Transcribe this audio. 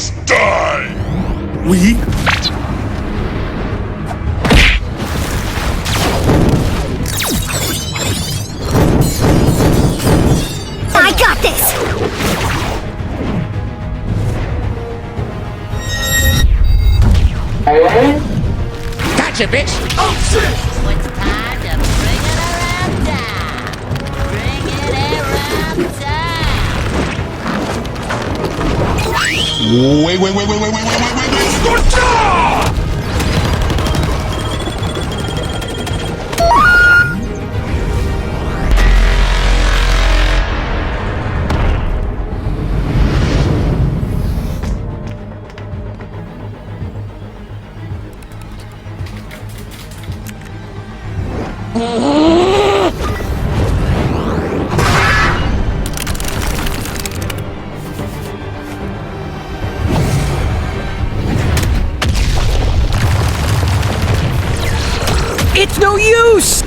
must die! We? I got this! Gotcha, bitch! Oh shit! It's time to bring it around town. Bring it around town. Wait. Scorcha! It's no use!